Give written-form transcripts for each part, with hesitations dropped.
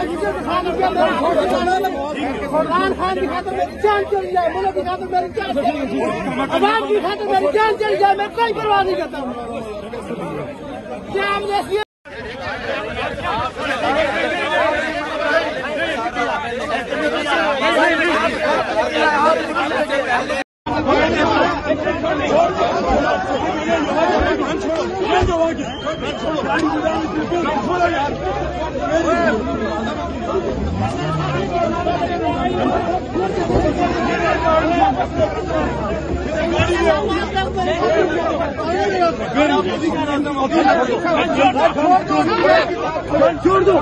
इमरान खान की खातिर मेरी जान चली जाए, मुल्क की खातिर मेरी जान चली जाए, अवाम की खातिर मेरी जान चली जाए, मैं कोई परवाह नहीं करता हूँ। क्या हमने छोड़ दो,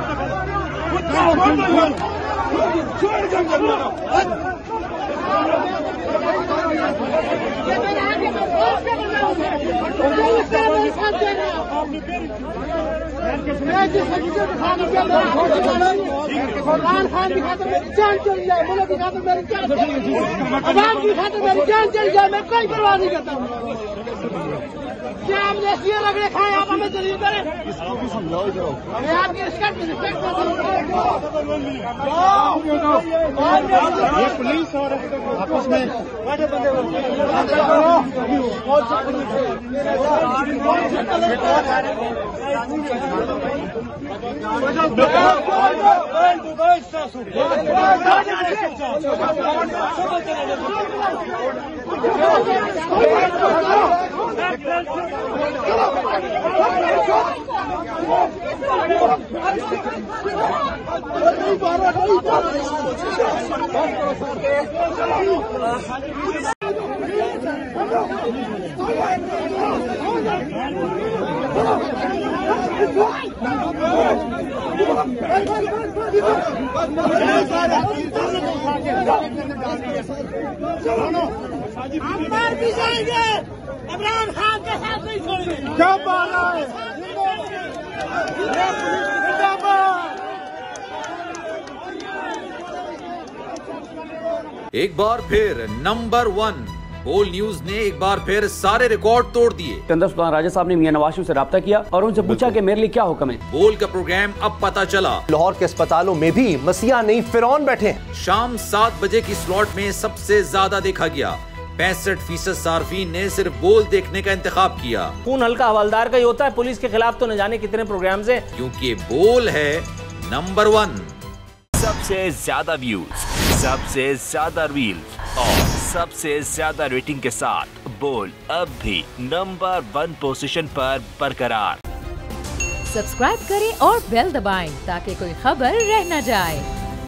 इमरान खान की खातिर मेरी जान चली जाए, मुल्क की खातिर मेरी जान चली जाए, अवाम की खातिर मेरी जान चली जाए, मैं कोई परवाह नहीं करता हूँ। क्या हमने इसलिए रगड़े खाए, आप हमें दलील करें। हमें आपकी रिस्पेक्ट ये पुलिस और आपस में हम मार भी जाएंगे, इमरान खान के साथ नहीं छोड़ेंगे। क्या बात है? एक बार फिर नंबर 1 बोल न्यूज ने एक बार फिर सारे रिकॉर्ड तोड़ दिए। सिकंदर सुल्तान राजा साहब ने मियां नवाज शरीफ से रब्ता किया और उनसे पूछा कि मेरे लिए क्या हुक्म है। बोल का प्रोग्राम अब पता चला। लाहौर के अस्पतालों में भी मसीहा नहीं फिरौन बैठे हैं। शाम 7 बजे की स्लॉट में सबसे ज्यादा देखा गया। 65% सार्फिन ने सिर्फ बोल देखने का इंतखाब किया। खून हल्का हवलदार का ही होता है, पुलिस के खिलाफ तो न जाने कितने प्रोग्राम है, क्योंकि बोल है नंबर 1। सबसे ज्यादा व्यूज, सबसे ज्यादा रील्स और सबसे ज्यादा रेटिंग के साथ बोल अब भी नंबर 1 पोजीशन पर बरकरार। सब्सक्राइब करें और बेल दबाएं ताकि कोई खबर रह न जाए।